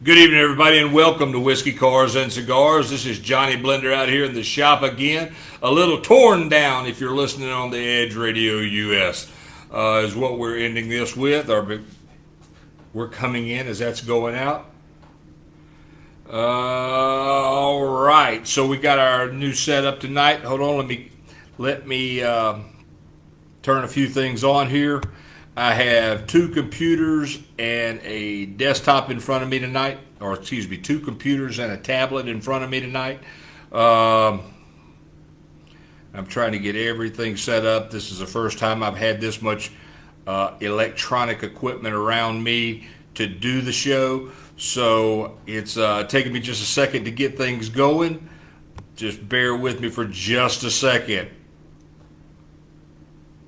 Good evening, everybody, and welcome to Whiskey, Cars, and Cigars. This is Johnny Blender out here in the shop again. A little torn down if you're listening on the Edge Radio US is what we're ending this with. We're coming in as that's going out. All right, so we got our new setup tonight. Hold on, let me turn a few things on here. I have two computers and a desktop in front of me tonight, or excuse me, two computers and a tablet in front of me tonight. I'm trying to get everything set up. This is the first time I've had this much electronic equipment around me to do the show, so it's taking me just a second to get things going. Just bear with me for just a second.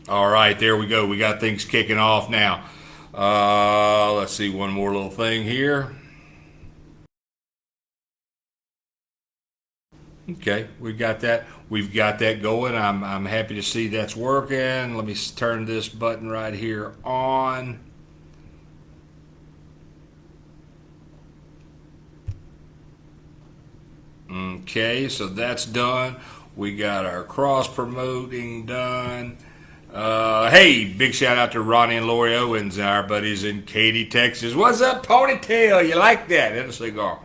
All right, there we go. We got things kicking off now. Let's see, one more little thing here. Okay, we got that. We've got that going. I'm happy to see that's working. Let me turn this button right here on. Okay, so that's done. We got our cross promoting done. Hey, big shout out to Ronnie and Lori Owens, our buddies in Katy, Texas. What's up, Ponytail? You like that? And a cigar.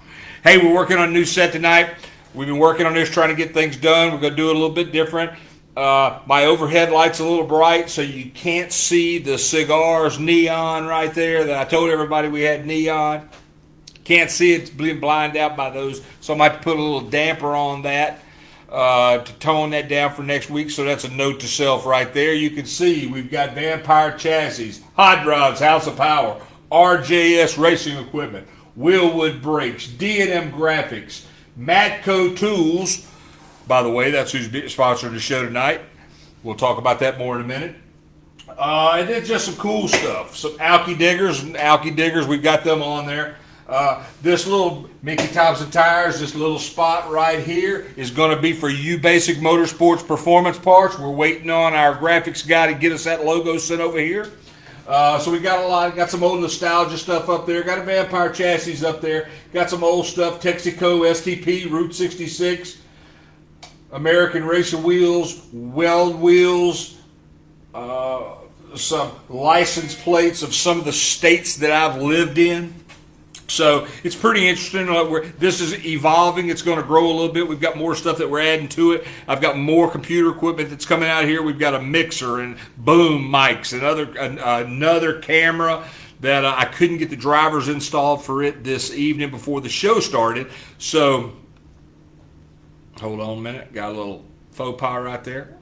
Hey, we're working on a new set tonight. We've been working on this, trying to get things done. We're going to do it a little bit different. My overhead light's a little bright, so you can't see the cigars neon right there that I told everybody we had neon. Can't see it. It's being blinded out by those, so I might put a little damper on that. To tone that down for next week, so that's a note to self right there. You can see we've got Vampire Chassis, Hot Rods, House of Power, RJS Racing Equipment, Willwood Brakes, D&M Graphics, Matco Tools. By the way, that's who's sponsoring the show tonight. We'll talk about that more in a minute. And then just some cool stuff. Some Alky Diggers, we've got them on there. This little Mickey Thompson Tires, this little spot right here is going to be for you basic motorsports performance parts. We're waiting on our graphics guy to get us that logo sent over here. So we got some old nostalgia stuff up there. Got a Vampire Chassis up there. Got some old stuff, Texaco, STP, Route 66, American Racer Wheels, Weld Wheels, some license plates of some of the states that I've lived in. So it's pretty interesting. This is evolving. It's going to grow a little bit. We've got more stuff that we're adding to it. I've got more computer equipment that's coming out here. We've got a mixer and boom mics and another camera that I couldn't get the drivers installed for it this evening before the show started. So hold on a minute. Got a little faux pas right there.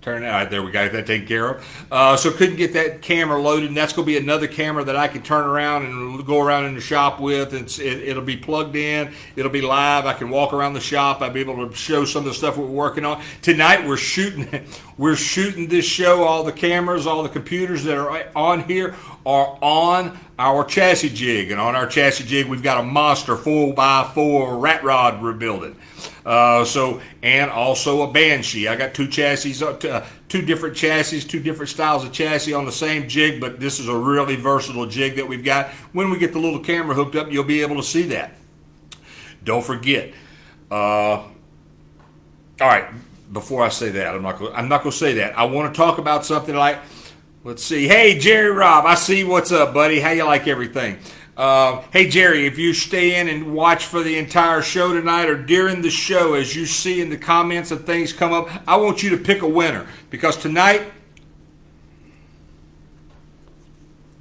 Turn it out. There we got that taken care of. So couldn't get that camera loaded, and that's going to be another camera that I can turn around and go around in the shop with. It'll be plugged in. It'll be live. I can walk around the shop. I'll be able to show some of the stuff we're working on. Tonight we're shooting this show. All the cameras, all the computers that are on here are on our chassis jig. And on our chassis jig, we've got a monster 4x4 rat rod we're building. And also a Banshee. I got two different chassis, two different styles of chassis on the same jig, but this is a really versatile jig that we've got. When we get the little camera hooked up, you'll be able to see that. Don't forget. All right, before I say that, I'm not going to say that. I want to talk about something like, let's see. Hey, Jerry Robb, I see what's up, buddy. How you like everything? Hey, Jerry, if you stay in and watch for the entire show tonight or during the show, as you see in the comments and things come up, I want you to pick a winner. Because tonight,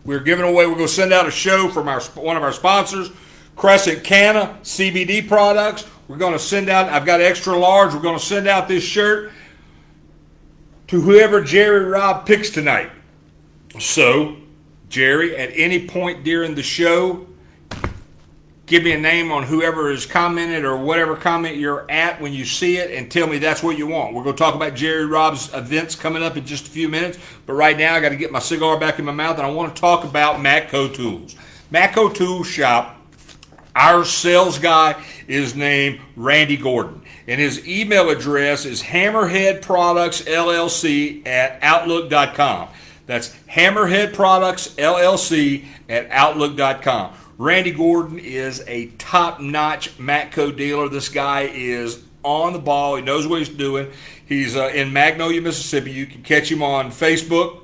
we're going to send out a show from one of our sponsors, Crescent Canna CBD products. We're going to send out, I've got extra large, we're going to send out this shirt to whoever Jerry Robb picks tonight. So, Jerry, at any point during the show, give me a name on whoever has commented or whatever comment you're at when you see it and tell me that's what you want. We're going to talk about Jerry Robb's events coming up in just a few minutes, but right now I got to get my cigar back in my mouth and I want to talk about Matco Tools. Matco Tools Shop, our sales guy is named Randy Gordon, and his email address is hammerheadproductsllc@outlook.com. That's Hammerhead Products LLC at Outlook.com. Randy Gordon is a top-notch Matco dealer. This guy is on the ball. He knows what he's doing. He's in Magnolia, Mississippi. You can catch him on Facebook.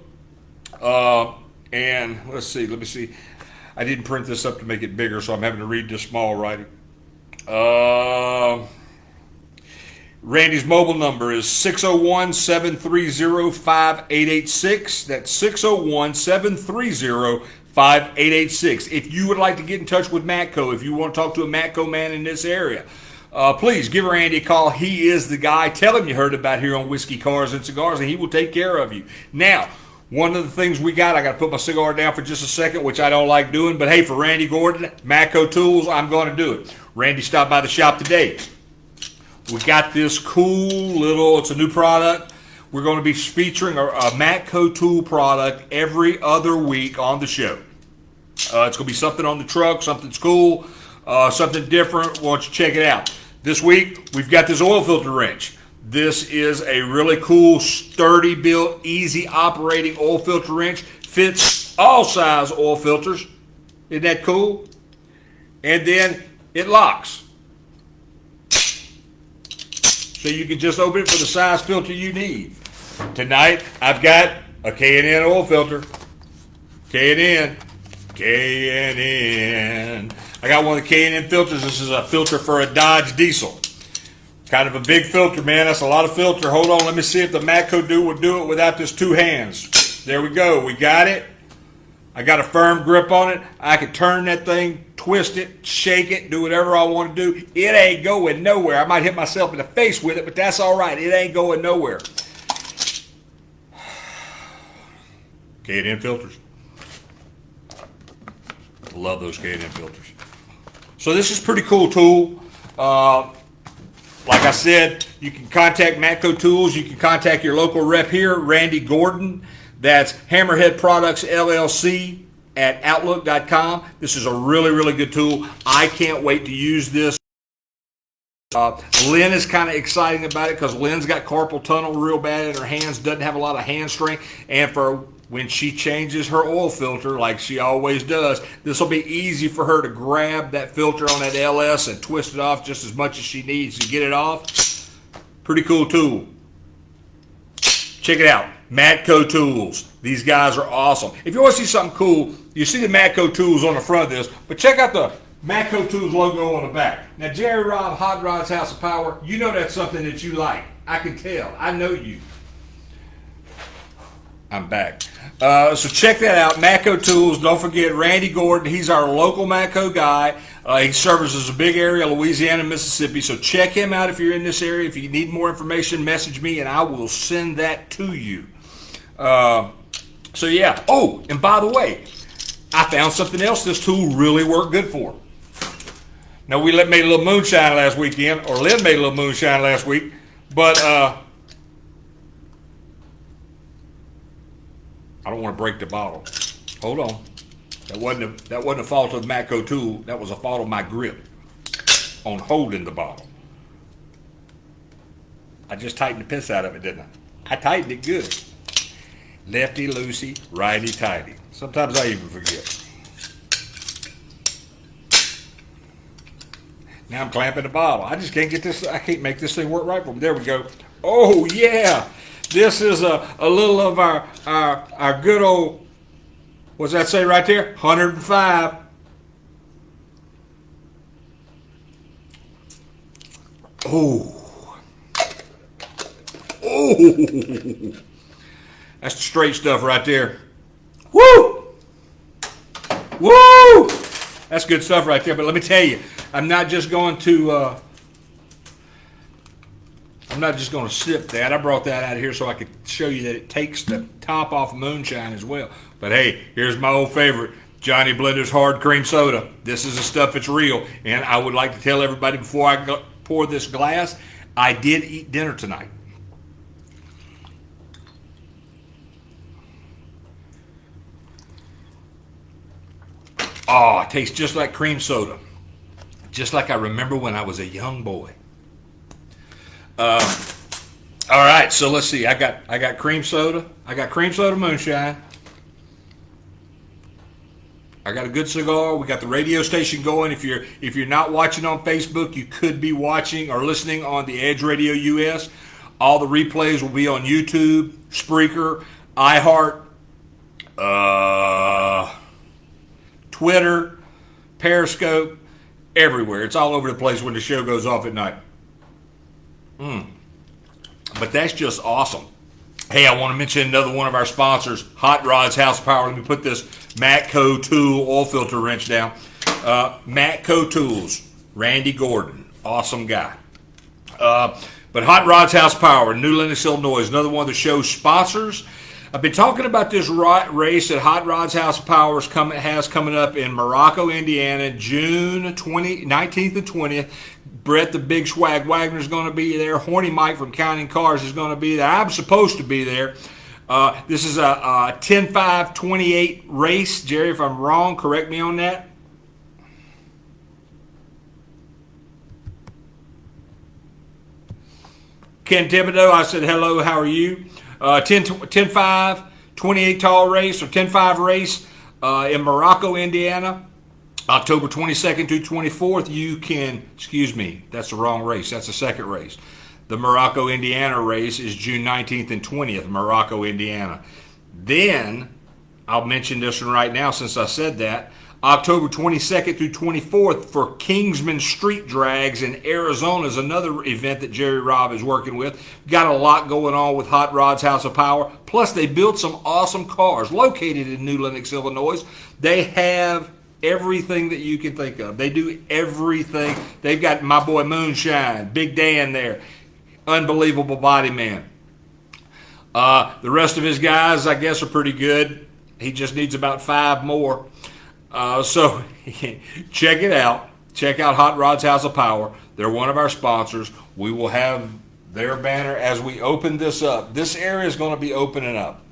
And let's see. Let me see. I didn't print this up to make it bigger, so I'm having to read this small writing. Randy's mobile number is 601-730-5886. That's 601-730-5886. If you would like to get in touch with Matco, if you want to talk to a Matco man in this area, please give Randy a call. He is the guy. Tell him you heard about here on Whiskey, Cars, and Cigars, and he will take care of you. Now, one of the things we got, I got to put my cigar down for just a second, which I don't like doing, but hey, for Randy Gordon, Matco Tools, I'm going to do it. Randy stopped by the shop today. We got this cool little, it's a new product. We're going to be featuring a Matco tool product every other week on the show. It's going to be something on the truck, something's cool, something different. Why don't you check it out? This week, we've got this oil filter wrench. This is a really cool, sturdy built, easy operating oil filter wrench. Fits all size oil filters. Isn't that cool? And then it locks. So you can just open it for the size filter you need. Tonight, I've got a K&N oil filter. K&N. I got one of the K&N filters. This is a filter for a Dodge diesel. Kind of a big filter, man. That's a lot of filter. Hold on, let me see if the Matco dude will do it without this two hands. There we go. We got it. I got a firm grip on it. I can turn that thing, twist it, shake it, do whatever I want to do. It ain't going nowhere. I might hit myself in the face with it, but that's all right. It ain't going nowhere. K&N filters. Love those K&N filters. So this is a pretty cool tool. Like I said, you can contact Matco Tools. You can contact your local rep here, Randy Gordon. That's Hammerhead Products LLC at Outlook.com. This is a really, really good tool. I can't wait to use this. Lynn is kind of exciting about it because Lynn's got carpal tunnel real bad in her hands, doesn't have a lot of hand strength, and for when she changes her oil filter like she always does, this will be easy for her to grab that filter on that LS and twist it off just as much as she needs to get it off. Pretty cool tool. Check it out. Matco Tools. These guys are awesome. If you want to see something cool, you see the Matco Tools on the front of this, but check out the Matco Tools logo on the back. Now, Jerry Robb, Hot Rod's House of Power, you know that's something that you like. I can tell. I know you. I'm back. So check that out, Matco Tools. Don't forget Randy Gordon. He's our local Matco guy. He services a big area, Louisiana, Mississippi. So check him out if you're in this area. If you need more information, message me and I will send that to you. So yeah. Oh, and by the way, I found something else this tool really worked good for. Now we made a little moonshine last weekend, or Lynn made a little moonshine last week, but I don't want to break the bottle. Hold on. That wasn't a fault of the Matco tool. That was a fault of my grip on holding the bottle. I just tightened the piss out of it, didn't I? I tightened it good. Lefty loosey, righty tighty. Sometimes I even forget. Now I'm clamping the bottle. I just can't get this. I can't make this thing work right for me. There we go. Oh yeah. This is a little of our good old, what's that say right there? 105. Oh. Oh. That's the straight stuff right there. Woo! Woo! That's good stuff right there. But let me tell you, I'm not just going to sip that. I brought that out of here so I could show you that it takes the top off moonshine as well. But hey, here's my old favorite, Johnny Blender's Hard Cream Soda. This is the stuff that's real. And I would like to tell everybody before I pour this glass, I did eat dinner tonight. Oh, it tastes just like cream soda. Just like I remember when I was a young boy. All right, so let's see. I got cream soda. I got cream soda moonshine. I got a good cigar. We got the radio station going. If you're not watching on Facebook, you could be watching or listening on the Edge Radio US. All the replays will be on YouTube, Spreaker, iHeart, Twitter, Periscope, everywhere. It's all over the place when the show goes off at night. But that's just awesome. Hey, I want to mention another one of our sponsors, Hot Rods House of Power. Let me put this Matco Tool oil filter wrench down. Matco Tools, Randy Gordon, awesome guy. But Hot Rods House of Power, New Lenox, Illinois, another one of the show's sponsors. I've been talking about this race that Hot Rods House of Power has coming up in Morocco, Indiana, June 19th and 20th. Brett the Big Swag Wagner is going to be there. Horny Mike from Counting Cars is going to be there. I'm supposed to be there. This is a 10-5-28 race. Jerry, if I'm wrong, correct me on that. Ken Thibodeau, I said hello, how are you? 10-5, 28 tall race or 10-5 race in Morocco, Indiana. October 22nd through 24th, you can, excuse me, that's the wrong race. That's the second race. The Morocco, Indiana race is June 19th and 20th, Morocco, Indiana. Then, I'll mention this one right now since I said that, October 22nd through 24th for Kingsman Street Drags in Arizona is another event that Jerry Robb is working with. Got a lot going on with Hot Rods House of Power. Plus, they built some awesome cars located in New Lenox, Illinois. They have everything that you can think of. They do everything. They've got my boy Moonshine, Big Dan there. Unbelievable body man. The rest of his guys, I guess, are pretty good. He just needs about 5 more. So check it out. Check out Hot Rods House of Power. They're one of our sponsors. We will have their banner as we open this up. This area is going to be opening up.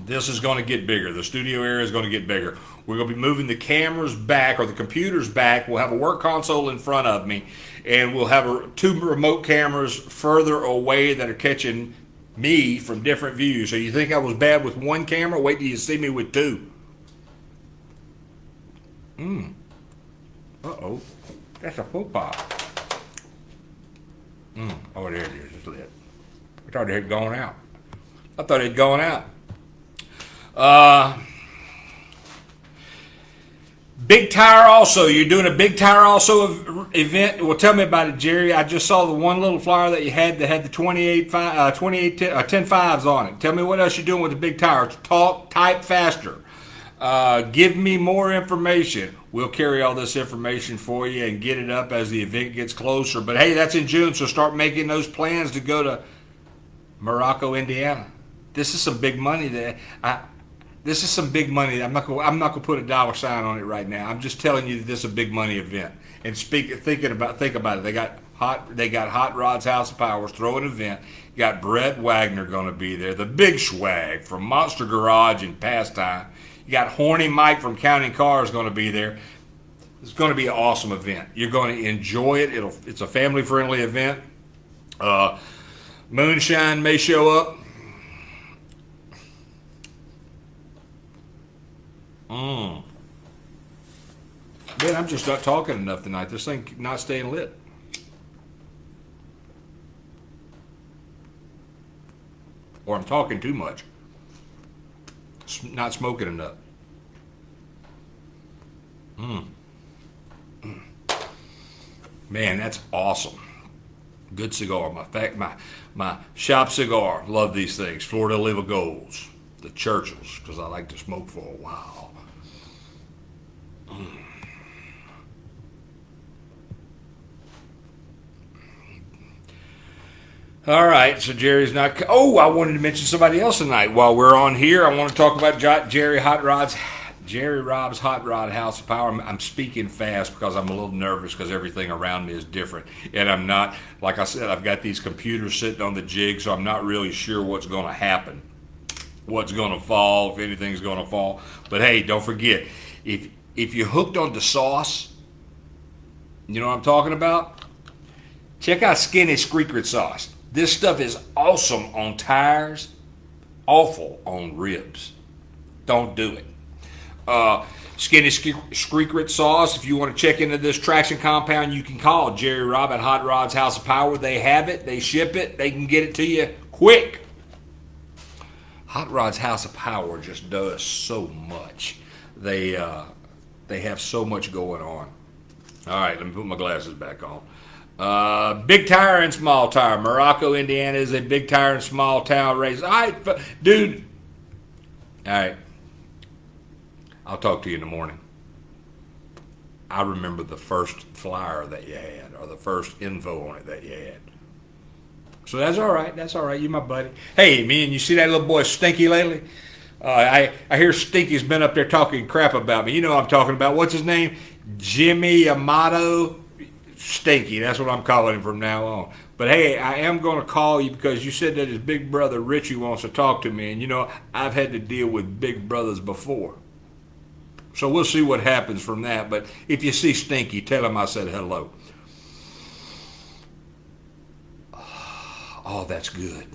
This is going to get bigger. The studio area is going to get bigger. We're going to be moving the cameras back or the computers back. We'll have a work console in front of me, and we'll have 2 remote cameras further away that are catching me from different views. So you think I was bad with 1 camera? Wait till you see me with 2. Uh-oh. That's a full pop. Oh, there it is. It's lit. I thought it had gone out. Big Tire also. You're doing a Big Tire also event. Well, tell me about it, Jerry. I just saw the one little flyer that you had that had the 10-5s on it. Tell me what else you're doing with the Big Tire. Talk, type faster. Give me more information. We'll carry all this information for you and get it up as the event gets closer. But hey, that's in June, so start making those plans to go to Morocco, Indiana. This is some big money there. This is some big money. I'm not gonna put a dollar sign on it right now. I'm just telling you that this is a big money event. And think about it. They got Hot Rods House of Powers throwing an event. You got Brett Wagner going to be there. The Big Swag from Monster Garage and Pastime. You got Horny Mike from Counting Cars going to be there. It's going to be an awesome event. You're going to enjoy it. It's a family-friendly event. Moonshine may show up. Man, I'm just not talking enough tonight. This thing not staying lit. Or I'm talking too much. Not smoking enough. Man, that's awesome. Good cigar. My shop cigar. Love these things. Florida Oliva Golds. The Churchills, because I like to smoke for a while. All right, so Jerry's not... Oh, I wanted to mention somebody else tonight. While we're on here, I want to talk about Jerry Robb's Hot Rod House of Power. I'm speaking fast because I'm a little nervous because everything around me is different. And I'm not, like I said, I've got these computers sitting on the jig, so I'm not really sure what's going to happen. What's going to fall, if anything's going to fall. But hey, don't forget, if you're hooked on the sauce, you know what I'm talking about? Check out Skinny Secret Sauce. This stuff is awesome on tires, awful on ribs. Don't do it. Skinny Secret Sauce. If you want to check into this traction compound, you can call Jerry Robb at Hot Rods House of Power. They have it. They ship it. They can get it to you quick. Hot Rods House of Power just does so much. They have so much going on. All right, let me put my glasses back on. Big tire and small tire. Morocco, Indiana is a big tire and small town race. All right, dude. All right. I'll talk to you in the morning. I remember the first flyer that you had, or the first info on it that you had. So that's all right. That's all right. You my buddy. Hey, man, you see that little boy Stinky lately? I hear Stinky's been up there talking crap about me. You know what I'm talking about. What's his name? Jimmy Amato Stinky. That's what I'm calling him from now on. But hey, I am going to call you because you said that his big brother Richie wants to talk to me. And you know, I've had to deal with big brothers before. So we'll see what happens from that. But if you see Stinky, tell him I said hello. Oh, that's good.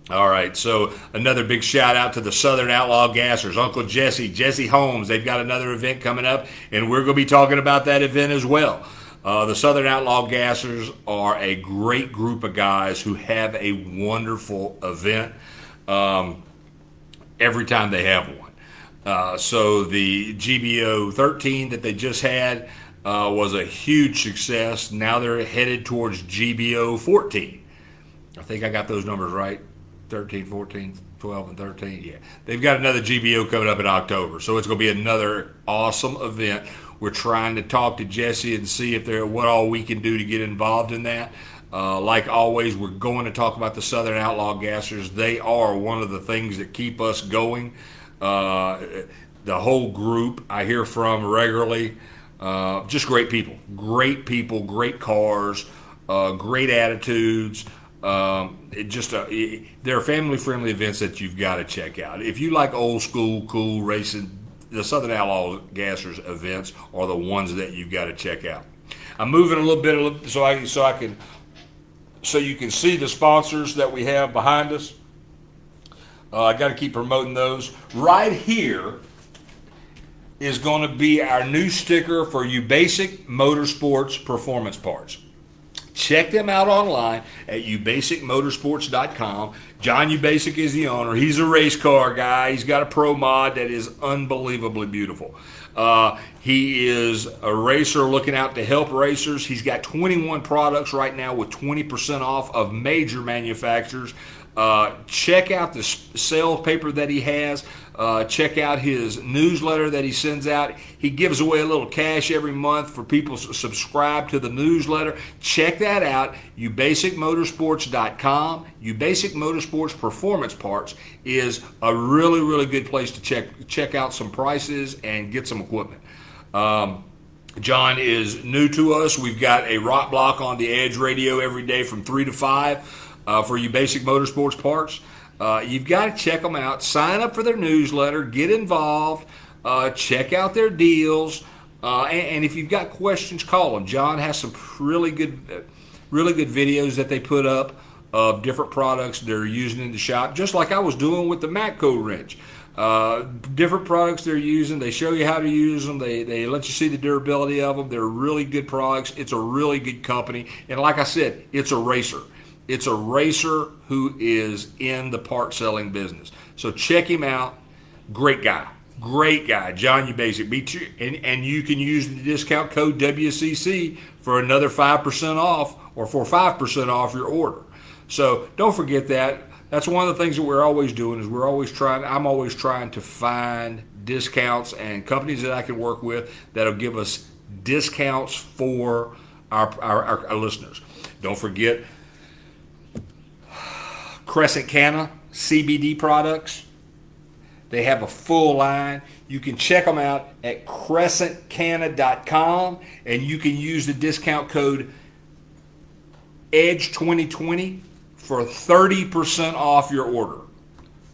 All right, so another big shout out to the Southern Outlaw Gassers, Uncle Jesse Holmes. They've got another event coming up, and we're going to be talking about that event as well. The Southern Outlaw Gassers are a great group of guys who have a wonderful event every time they have one. So the GBO 13 that they just had was a huge success. Now they're headed towards GBO 14. I think I got those numbers right. 13, 14, 12, and 13. Yeah. They've got another GBO coming up in October. So it's going to be another awesome event. We're trying to talk to Jesse and see if what all we can do to get involved in that. Like always, we're going to talk about the Southern Outlaw Gassers. They are one of the things that keep us going. The whole group I hear from regularly, just great people, great cars, great attitudes. They're family-friendly events that you've got to check out. If you like old school, cool racing, the Southern Outlaw Gassers events are the ones that you've got to check out. I'm moving a little bit so you can see the sponsors that we have behind us. I got to keep promoting those. Right here is going to be our new sticker for UBasic Motorsports Performance Parts. Check them out online at ubasicmotorsports.com. John UBasic is the owner. He's a race car guy. He's got a Pro Mod that is unbelievably beautiful. He is a racer looking out to help racers. He's got 21 products right now with 20% off of major manufacturers. Check out the sales paper that he has. Check out his newsletter that he sends out. He gives away a little cash every month for people to subscribe to the newsletter. Check that out, ubasicmotorsports.com. UBasic Motorsports Performance Parts is a really, really good place to check out some prices and get some equipment. John is new to us. We've got a rock block on the Edge radio every day from 3 to 5 for UBasic Motorsports Parts. You've got to check them out. Sign up for their newsletter. Get involved. Check out their deals. And if you've got questions, call them. John has some really good videos that they put up of different products they're using in the shop, just like I was doing with the Matco wrench. Different products they're using. They show you how to use them. They let you see the durability of them. They're really good products. It's a really good company. And like I said, it's a racer. It's a racer who is in the part selling business. So check him out. Great guy, John UBasic. And you can use the discount code WCC for another 5% off, or for 5% off your order. So don't forget that. That's one of the things that we're always doing. I'm always trying to find discounts and companies that I can work with that'll give us discounts for our listeners. Don't forget Crescent Canna CBD products. They have a full line. You can check them out at crescentcanna.com, and you can use the discount code EDGE2020 for 30% off your order.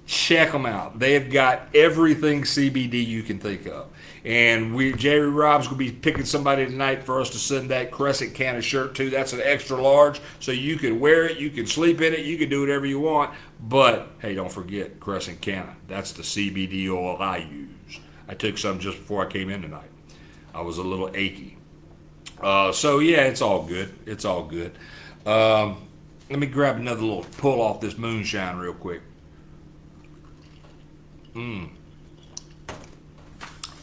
Check them out. They have got everything CBD you can think of. And Jerry Robb's going to be picking somebody tonight for us to send that Crescent Canna shirt to. That's an extra large, so you can wear it, you can sleep in it, you can do whatever you want. But, hey, don't forget Crescent Canna. That's the CBD oil I use. I took some just before I came in tonight. I was a little achy. So yeah, it's all good. It's all good. Let me grab another little pull off this moonshine real quick.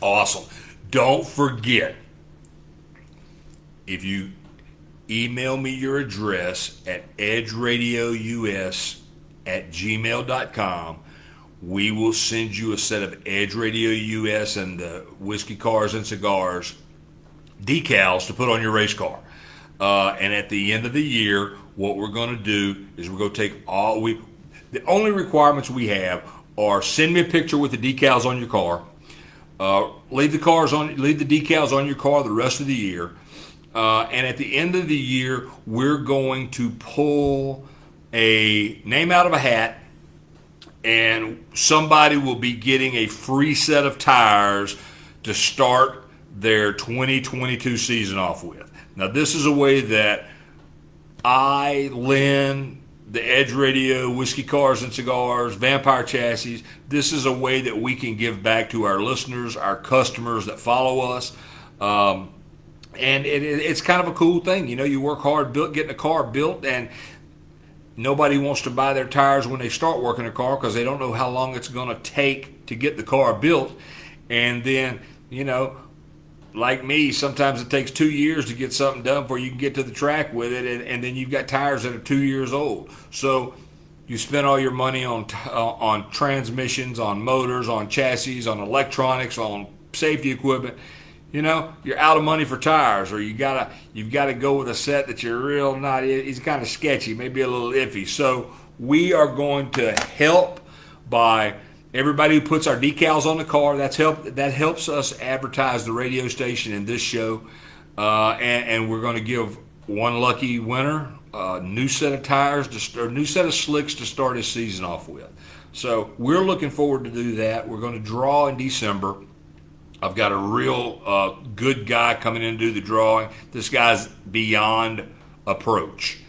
Awesome. Don't forget, if you email me your address at edgeradious@gmail.com, we will send you a set of Edge Radio US and the Whiskey Cars and Cigars decals to put on your race car. And at the end of the year, what we're going to do is we're going to take the only requirements we have are send me a picture with the decals on your car. Leave the decals on your car the rest of the year. And at the end of the year, we're going to pull a name out of a hat, and somebody will be getting a free set of tires to start their 2022 season off with. Now, this is a way that Lynn, the Edge Radio, Whiskey Cars and Cigars, Vampire Chassis, this is a way that we can give back to our listeners, our customers that follow us. And it's kind of a cool thing. You know, you work hard getting a car built, and nobody wants to buy their tires when they start working a car because they don't know how long it's going to take to get the car built. And then, you know, like me, sometimes it takes 2 years to get something done before you can get to the track with it, and then you've got tires that are 2 years old. So you spend all your money on transmissions, on motors, on chassis, on electronics, on safety equipment. You know, you're out of money for tires, or you've got to go with a set that you're real not. It's kind of sketchy, maybe a little iffy. So we are going to help by everybody who puts our decals on the car. That helps us advertise the radio station and this show, and we're going to give one lucky winner a new set of tires or new set of slicks to start his season off with. So we're looking forward to do that. We're going to draw in December. I've got a real good guy coming in to do the drawing. This guy's beyond approach.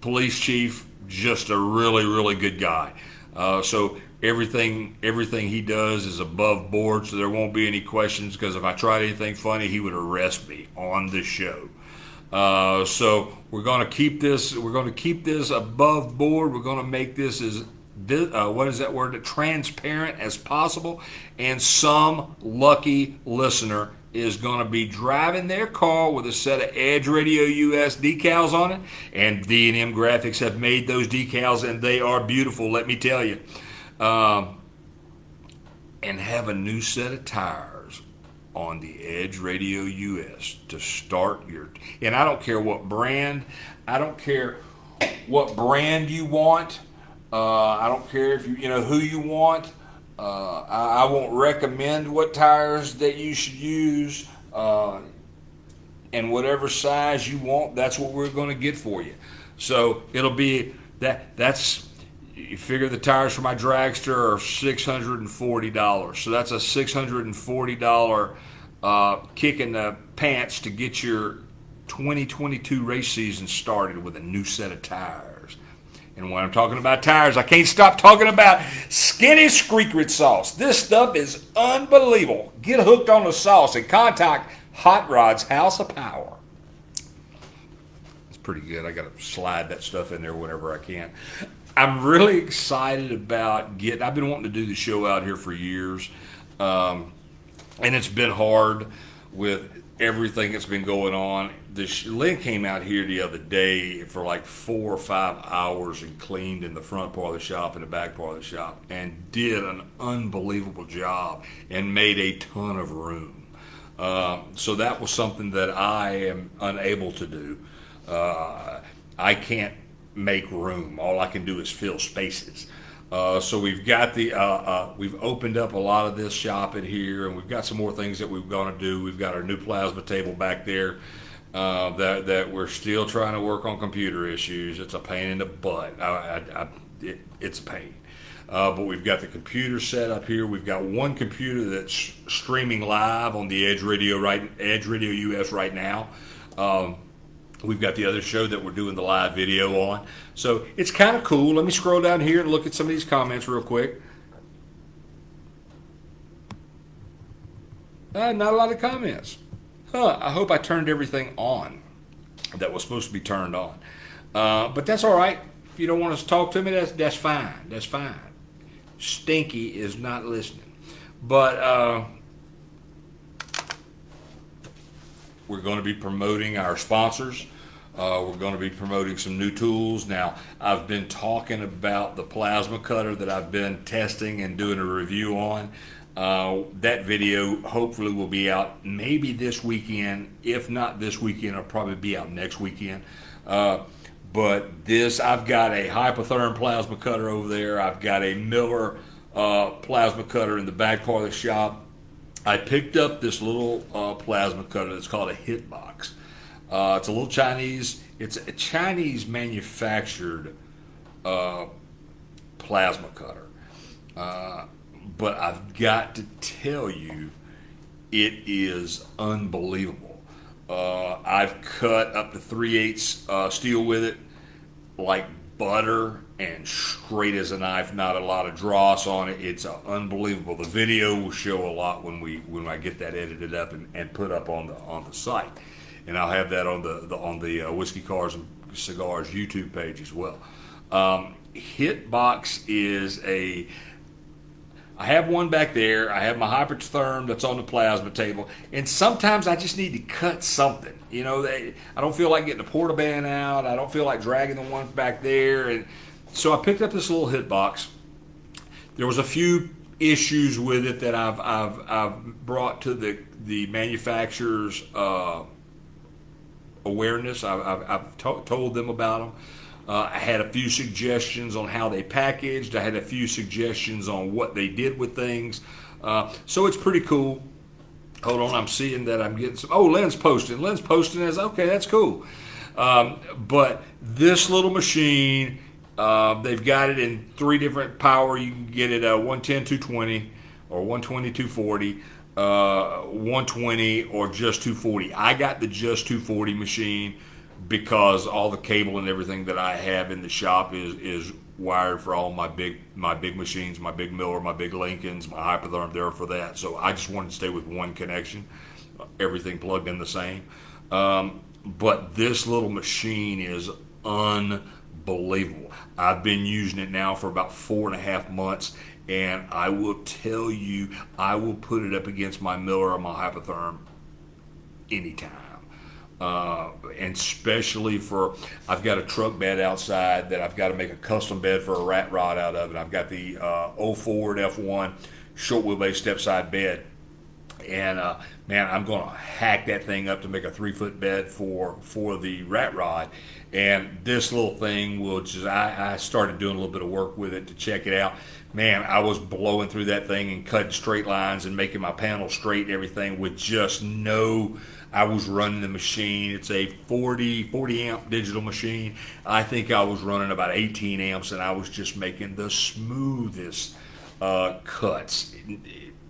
Police chief, just a really, really good guy. So everything he does is above board, so there won't be any questions, because if I tried anything funny, he would arrest me on the show. So we're going to keep this above board. We're going to make this as transparent as possible, and some lucky listener is going to be driving their car with a set of Edge Radio US decals on it, and D&M Graphics have made those decals, and they are beautiful, let me tell you. And have a new set of tires on the Edge Radio US to start your. And I don't care what brand, you want. I don't care if you know who you want. I won't recommend what tires that you should use. And whatever size you want, that's what we're going to get for you. So it'll be that's you figure the tires for my dragster are $640. So that's a $640 kick in the pants to get your 2022 race season started with a new set of tires. And when I'm talking about tires, I can't stop talking about Skinny Secret Sauce. This stuff is unbelievable. Get hooked on the sauce and contact Hot Rod's House of Power. It's pretty good. I got to slide that stuff in there whenever I can. I'm really excited about I've been wanting to do the show out here for years. And it's been hard with everything that's been going on. Lynn came out here the other day for like 4 or 5 hours and cleaned in the front part of the shop and the back part of the shop, and did an unbelievable job and made a ton of room. So that was something that I am unable to do. I can't make room. All I can do is fill spaces. So we've got we've opened up a lot of this shop in here, and we've got some more things that we're going to do. We've got our new plasma table back there that we're still trying to work on computer issues. It's a pain in the butt. It's a pain. But we've got the computer set up here. We've got one computer that's streaming live on the Edge Radio US right now. We've got the other show that we're doing the live video on. So it's kind of cool. Let me scroll down here and look at some of these comments real quick. Not a lot of comments. I hope I turned everything on that was supposed to be turned on. But that's all right. If you don't want us to talk to me, that's fine. That's fine. Stinky is not listening. But we're going to be promoting our sponsors. We're going to be promoting some new tools. Now, I've been talking about the plasma cutter that I've been testing and doing a review on. That video hopefully will be out maybe this weekend. If not this weekend, it'll probably be out next weekend. But this, I've got a Hypertherm plasma cutter over there. I've got a Miller plasma cutter in the back part of the shop. I picked up this little plasma cutter that's called a Hitbox. It's a little Chinese. It's a Chinese manufactured plasma cutter. But I've got to tell you, it is unbelievable. I've cut up to 3/8 steel with it, like butter and straight as a knife. Not a lot of dross on it. It's unbelievable. The video will show a lot when I get that edited up and put up on the site, and I'll have that on the Whiskey Cars and Cigars YouTube page as well. Hitbox is I have one back there. I have my Hypertherm that's on the plasma table, and sometimes I just need to cut something. You know, I don't feel like getting the portaband out. I don't feel like dragging the one back there, and so I picked up this little Hitbox. There was a few issues with it that I've brought to the manufacturer's awareness. I've told them about them. I had a few suggestions on how they packaged. I had a few suggestions on what they did with things. So it's pretty cool. Hold on, I'm seeing that I'm getting some. Oh, Lynn's posting. As okay, that's cool. But this little machine, they've got it in 3 different power. You can get it 110, 220, or 120, 240, 120, or just 240. I got the just 240 machine, because all the cable and everything that I have in the shop is wired for all my big machines, my big Miller, my big Lincolns, my Hypertherm. They're for that. So I just wanted to stay with one connection, everything plugged in the same. But this little machine is unbelievable. I've been using it now for about 4.5 months, and I will tell you, I will put it up against my Miller or my Hypertherm anytime. And especially I've got a truck bed outside that I've got to make a custom bed for a rat rod out of, and I've got the 04 F1 short wheelbase step-side bed, and man, I'm going to hack that thing up to make a 3-foot bed for the rat rod. And this little thing will just, I started doing a little bit of work with it to check it out. Man, I was blowing through that thing and cutting straight lines and making my panel straight and everything with just I was running the machine. It's a 40 amp digital machine. I think I was running about 18 amps, and I was just making the smoothest cuts.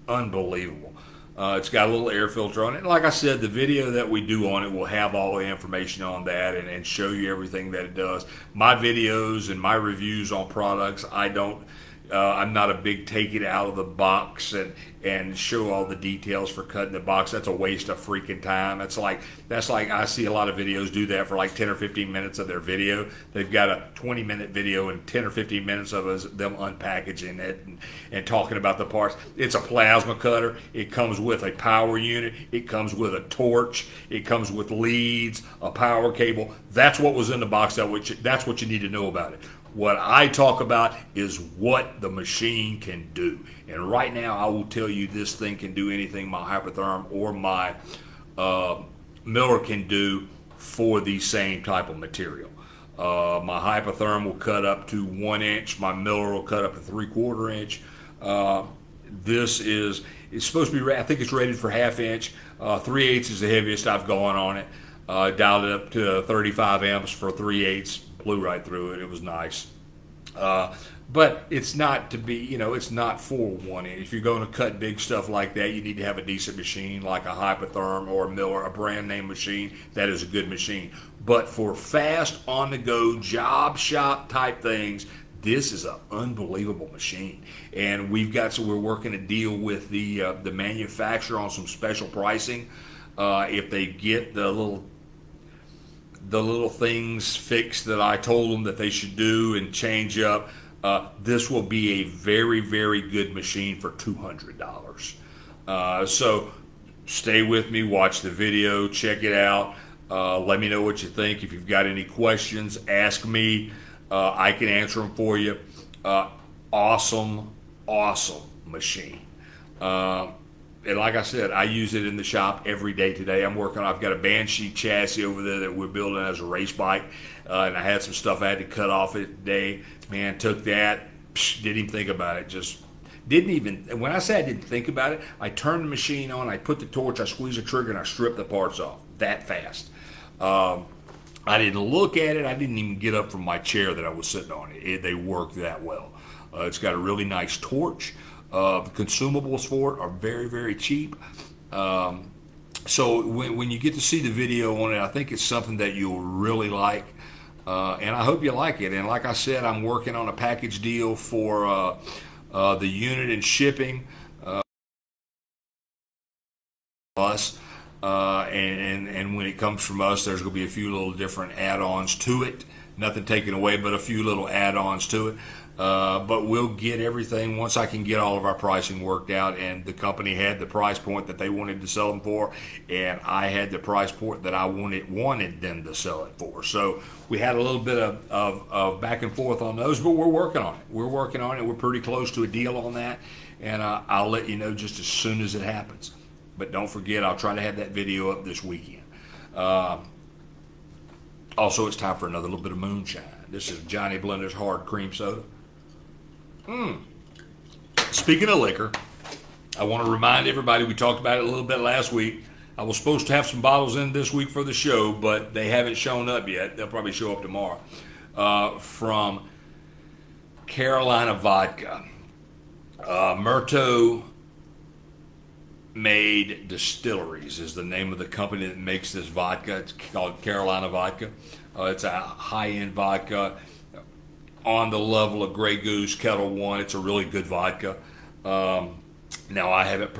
Unbelievable. It's got a little air filter on it. And like I said, the video that we do on it will have all the information on that and show you everything that it does. My videos and my reviews on products, I'm not a big take it out of the box and show all the details for cutting the box. That's a waste of freaking time. That's like I see a lot of videos do that for like 10 or 15 minutes of their video. They've got a 20-minute video and 10 or 15 minutes of them unpackaging it and talking about the parts. It's a plasma cutter. It comes with a power unit. It comes with a torch. It comes with leads, a power cable. That's what was in the box. That's what you need to know about it. What I talk about is what the machine can do. And right now, I will tell you this thing can do anything my Hypertherm or my Miller can do for the same type of material. My Hypertherm will cut up to 1 inch. My Miller will cut up to 3/4 inch. It's supposed to be, I think it's rated for 1/2 inch. 3/8 is the heaviest I've gone on it. Dialed it up to 35 amps for 3/8. Blew right through it. It was nice. But it's not to be, it's not for 1 inch. If you're going to cut big stuff like that, you need to have a decent machine like a Hypertherm or a Miller, a brand name machine. That is a good machine. But for fast, on the go, job shop type things, this is an unbelievable machine, and we're working a deal with the manufacturer on some special pricing. If they get the little things fixed that I told them that they should do and change up, this will be a very, very good machine for $200. So stay with me, watch the video, check it out. Let me know what you think. If you've got any questions, ask me. I can answer them for you. Awesome machine. And like I said, I use it in the shop every day today. I've got a Banshee chassis over there that we're building as a race bike. And I had some stuff I had to cut off it today. Man, took that, didn't even think about it. When I say I didn't think about it, I turned the machine on, I put the torch, I squeezed the trigger, and I stripped the parts off that fast. I didn't look at it. I didn't even get up from my chair that I was sitting on. They work that well. It's got a really nice torch. The consumables for it are very, very cheap. So when you get to see the video on it, I think it's something that you'll really like. And I hope you like it. And like I said, I'm working on a package deal for the unit and shipping. Us. And when it comes from us, there's going to be a few little different add-ons to it. Nothing taken away, but a few little add-ons to it. But we'll get everything once I can get all of our pricing worked out. And the company had the price point that they wanted to sell them for, and I had the price point that I wanted them to sell it for. So we had a little bit of back and forth on those, but we're working on it. We're pretty close to a deal on that, and I'll let you know just as soon as it happens. But don't forget, I'll try to have that video up this weekend. Also, it's time for another little bit of moonshine. This is Johnny Blender's Hard Cream Soda. Speaking of liquor, I want to remind everybody, we talked about it a little bit last week. I was supposed to have some bottles in this week for the show, but they haven't shown up yet. They'll probably show up tomorrow. From Carolina Vodka. Murto Made Distilleries is the name of the company that makes this vodka. It's called Carolina Vodka. It's a high-end vodka on the level of Grey Goose, Kettle One. It's a really good vodka. Now, I haven't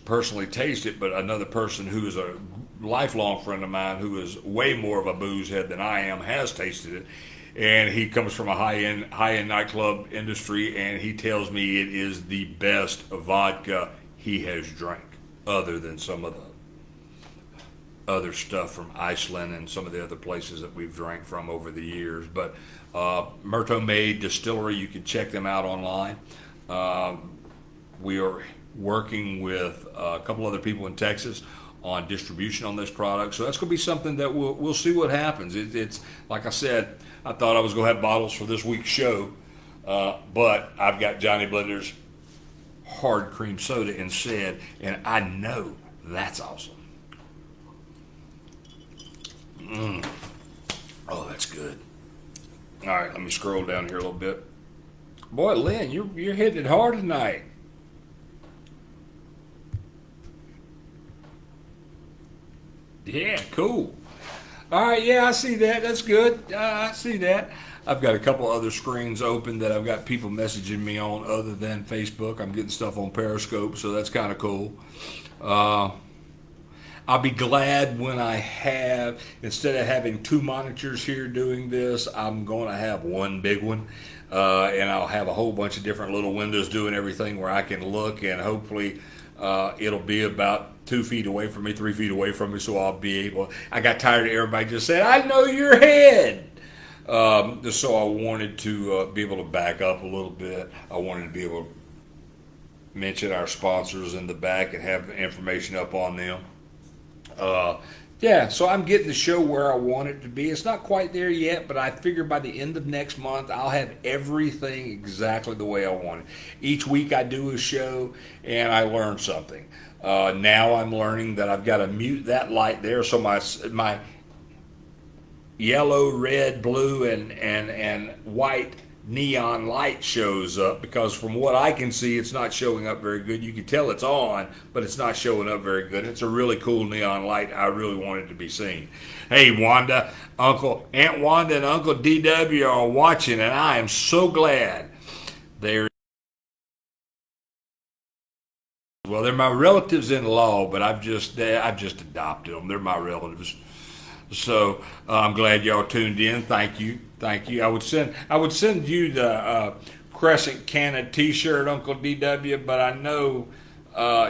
personally tasted it, but another person who is a lifelong friend of mine who is way more of a booze head than I am has tasted it. And he comes from a high-end nightclub industry, and he tells me it is the best vodka he has drank, other than some of the other stuff from Iceland and some of the other places that we've drank from over the years. But Murto Made Distillery, you can check them out online. We are working with a couple other people in Texas on distribution on this product, so that's going to be something that we'll see what happens. It's like I said, I thought I was going to have bottles for this week's show, but I've got Johnny Blender's Hard Cream Soda instead, and I know that's awesome. Oh, that's good. All right, let me scroll down here a little bit. Boy, Lynn, you're hitting it hard tonight. Yeah, cool. All right, yeah, I see that. That's good. I see that. I've got a couple other screens open that I've got people messaging me on other than Facebook. I'm getting stuff on Periscope, so that's kind of cool. I'll be glad when I have, instead of having two monitors here doing this, I'm going to have one big one. And I'll have a whole bunch of different little windows doing everything where I can look, and hopefully it'll be about 2 feet away from me, 3 feet away from me, so I'll be able. I got tired of everybody just saying, "I know your head." So I wanted to be able to back up a little bit. I wanted to be able to mention our sponsors in the back and have information up on them. Yeah, so I'm getting the show where I want it to be. It's not quite there yet, but I figure by the end of next month, I'll have everything exactly the way I want it. Each week I do a show, and I learn something. Now I'm learning that I've got to mute that light there, so my yellow, red, blue, and white neon light shows up, because from what I can see, it's not showing up very good. You can tell it's on, but it's not showing up very good. It's a really cool neon light. I really want it to be seen. Hey, Wanda, Aunt Wanda and Uncle DW are watching, and I am so glad they're. Well, they're my relatives-in-law, but I've just adopted them. They're my relatives. So I'm glad y'all tuned in. Thank you. I would send you the Crescent Cannon T-shirt, Uncle DW, but I know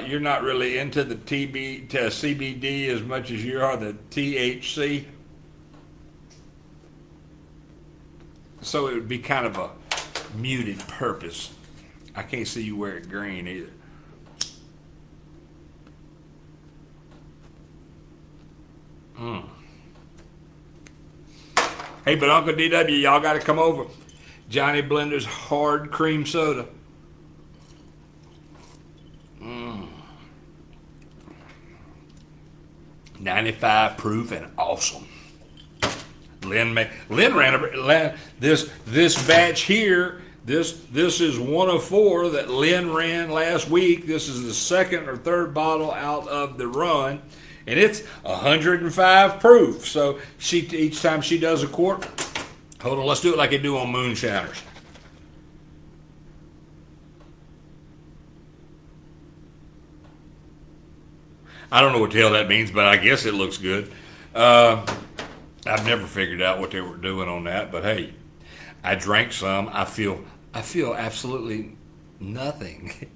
you're not really into the CBD as much as you are the THC. So it would be kind of a muted purpose. I can't see you wear it green either. Hey, but Uncle DW, y'all got to come over. Johnny Blender's hard cream soda. 95 proof and awesome. Lynn ran this batch here. This is one of four that Lynn ran last week. This is the second or third bottle out of the run. And it's 105 proof. So each time she does a quart, hold on, let's do it like they do on moonshiners. I don't know what the hell that means, but I guess it looks good. I've never figured out what they were doing on that, but hey, I drank some. I feel absolutely nothing.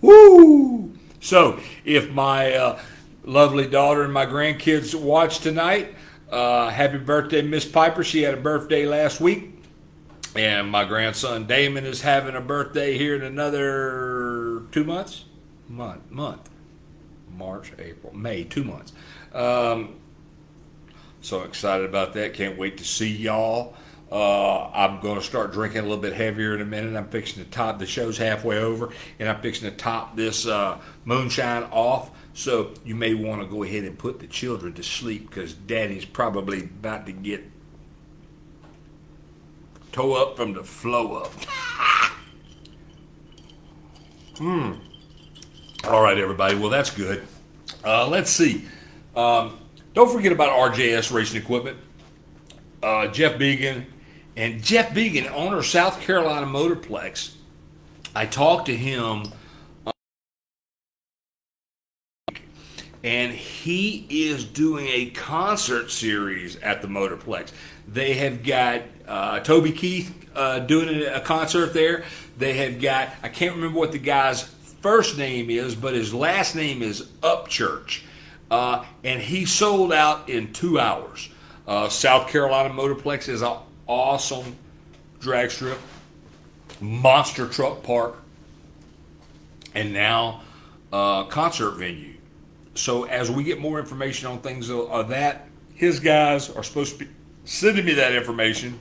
Woo! So, if my lovely daughter and my grandkids watch tonight, happy birthday, Miss Piper. She had a birthday last week. And my grandson Damon is having a birthday here in another 2 months? Month. March, April, May, 2 months. So excited about that. Can't wait to see y'all. I'm going to start drinking a little bit heavier in a minute. I'm fixing to top, the show's halfway over, and I'm fixing to top this moonshine off. So you may want to go ahead and put the children to sleep, because Daddy's probably about to get toe up from the flow up. All right, everybody. Well, that's good. Let's see. Don't forget about RJS Racing Equipment. Jeff Began. And Jeff Began, owner of South Carolina Motorplex. I talked to him, and he is doing a concert series at the Motorplex. They have got Toby Keith doing a concert there. They have got, I can't remember what the guy's first name is, but his last name is Upchurch. And he sold out in 2 hours. South Carolina Motorplex is an awesome drag strip, monster truck park, and now concert venue. So as we get more information on things of that, his guys are supposed to be sending me that information.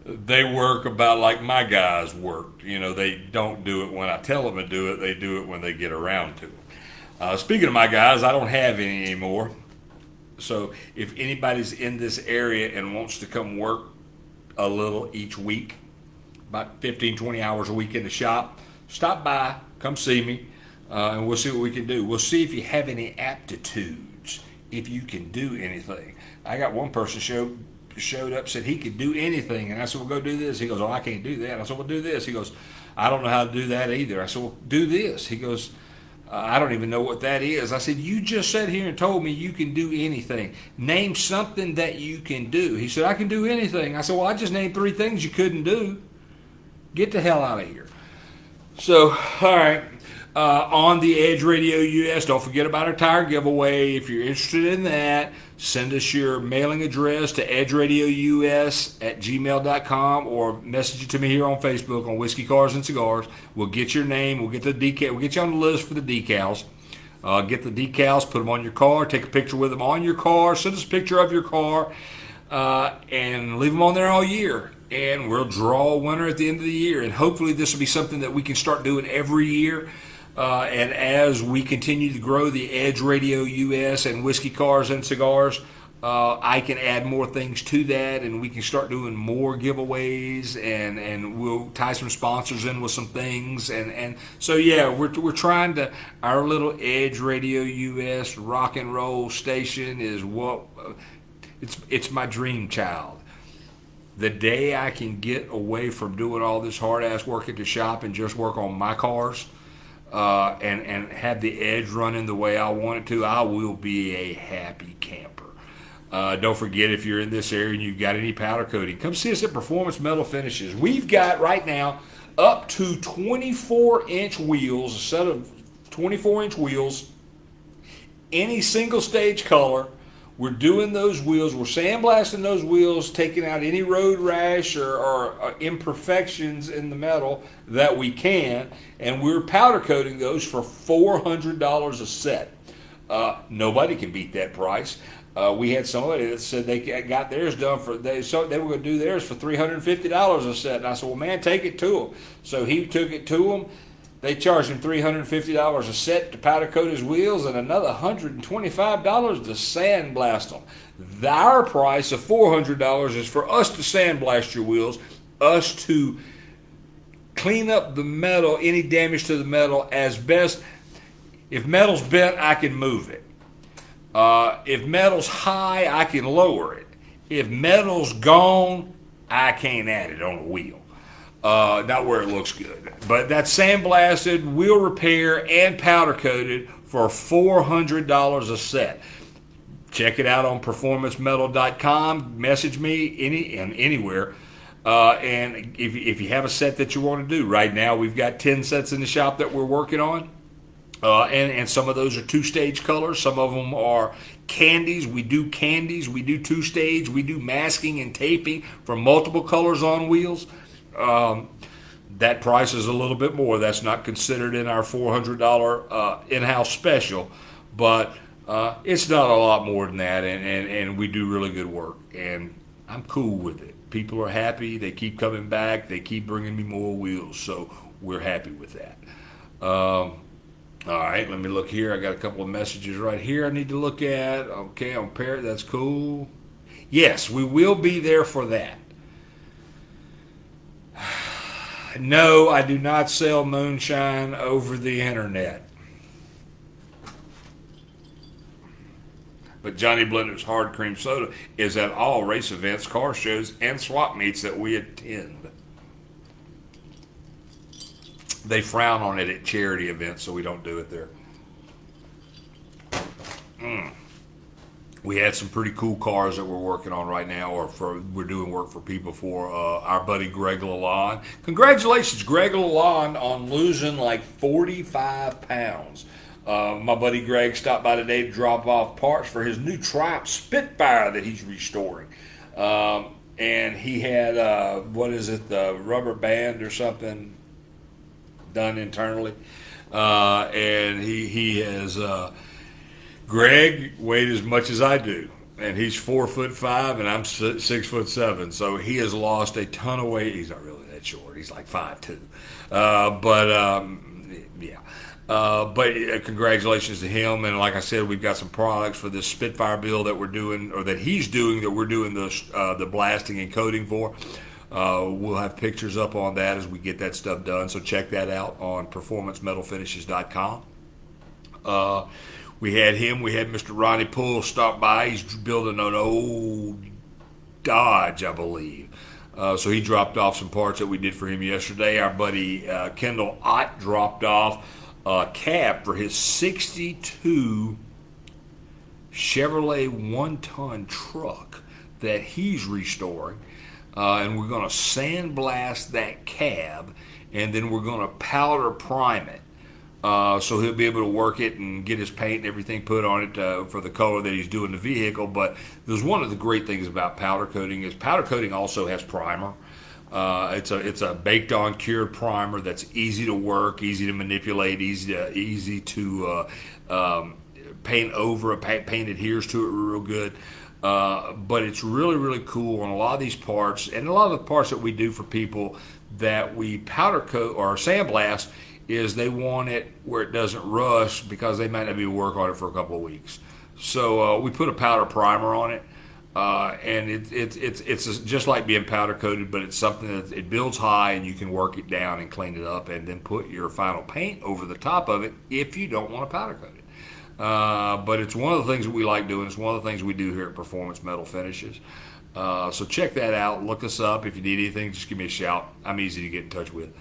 They work about like my guys work. You know, they don't do it when I tell them to do it. They do it when they get around to it. Speaking of my guys, I don't have any anymore. So if anybody's in this area and wants to come work a little each week, about 15, 20 hours a week in the shop, stop by, come see me, and we'll see what we can do. We'll see if you have any aptitudes, if you can do anything. I got one person showed up, said he could do anything, and I said, well, go do this. He goes, oh, I can't do that. I said, well, do this. He goes, I don't know how to do that either. I said, well, do this. He goes, I don't even know what that is. I said, you just sat here and told me you can do anything. Name something that you can do. He said, I can do anything. I said, well, I just named 3 things you couldn't do. Get the hell out of here. So, all right. On the Edge Radio US, don't forget about our tire giveaway. If you're interested in that, send us your mailing address to edgeradious@gmail.com, or message it to me here on Facebook on Whiskey Cars and Cigars. We'll get your name. We'll get the decal. We'll get you on the list for the decals. Get the decals, put them on your car, take a picture with them on your car, send us a picture of your car, and leave them on there all year. And we'll draw a winner at the end of the year. And hopefully this will be something that we can start doing every year. And as we continue to grow the Edge Radio US and Whiskey Cars and Cigars, I can add more things to that, and we can start doing more giveaways, and we'll tie some sponsors in with some things, and so yeah, we're trying to. Our little Edge Radio US rock and roll station is what it's my dream child. The day I can get away from doing all this hard ass work at the shop and just work on my cars, and have the Edge running the way I want it to, I will be a happy camper. Don't forget, if you're in this area and you've got any powder coating, come see us at Performance Metal Finishes. We've got right now up to 24-inch wheels, a set of 24-inch wheels, any single stage color. We're doing those wheels. We're sandblasting those wheels, taking out any road rash or imperfections in the metal that we can, and we're powder coating those for $400 a set. Nobody can beat that price. We had somebody that said they got theirs done they were going to do theirs for $350 a set, and I said, well, man, take it to them. So he took it to them. They charged him $350 a set to powder coat his wheels, and another $125 to sandblast them. Our price of $400 is for us to sandblast your wheels, us to clean up the metal, any damage to the metal as best. If metal's bent, I can move it. If metal's high, I can lower it. If metal's gone, I can't add it on a wheel. Not where it looks good. But that's sandblasted, wheel repair, and powder coated for $400 a set. Check it out on performancemetal.com. Message me anywhere. And if you have a set that you want to do, right now we've got 10 sets in the shop that we're working on. And some of those are two-stage colors. Some of them are candies. We do two-stage. We do masking and taping for multiple colors on wheels. That price is a little bit more. That's not considered in our $400 in-house special, but it's not a lot more than that, and we do really good work, and I'm cool with it. People are happy. They keep coming back. They keep bringing me more wheels, so we're happy with that. All right, let me look here. I got a couple of messages right here I need to look at. Okay, on Parrot, that's cool. Yes, we will be there for that. No, I do not sell moonshine over the internet. But Johnny Blender's Hard Cream Soda is at all race events, car shows, and swap meets that we attend. They frown on it at charity events, so we don't do it there. We had some pretty cool cars that we're working on right now, we're doing work for people for our buddy Greg Lalonde. Congratulations, Greg Lalonde, on losing like 45 pounds. My buddy Greg stopped by today to drop off parts for his new Triumph Spitfire that he's restoring. And he had, the rubber band or something done internally. And he has... Greg weighed as much as I do, and he's 4'5", and I'm 6'7", so he has lost a ton of weight. He's not really that short; he's like 5'2". But congratulations to him, and like I said, we've got some products for this Spitfire build that we're doing, or that he's doing, that we're doing the blasting and coating for. We'll have pictures up on that as we get that stuff done, so check that out on performancemetalfinishes.com. We had Mr. Ronnie Poole stop by. He's building an old Dodge, I believe. So he dropped off some parts that we did for him yesterday. Our buddy Kendall Ott dropped off a cab for his 62 Chevrolet one-ton truck that he's restoring. And we're going to sandblast that cab, and then we're going to powder prime it. So he'll be able to work it and get his paint and everything put on it for the color that he's doing the vehicle. But there's one of the great things about powder coating is powder coating also has primer. It's a baked on cured primer that's easy to work, easy to manipulate, easy to paint over. Paint adheres to it real good. But it's really, really cool on a lot of these parts, and a lot of the parts that we do for people that we powder coat or sandblast is they want it where it doesn't rust because they might not be able to work on it for a couple of weeks. So we put a powder primer on it. And it's just like being powder coated, but it's something that it builds high, and you can work it down and clean it up, and then put your final paint over the top of it if you don't want to powder coat it. But it's one of the things that we like doing. It's one of the things we do here at Performance Metal Finishes. So check that out. Look us up. If you need anything, just give me a shout. I'm easy to get in touch with.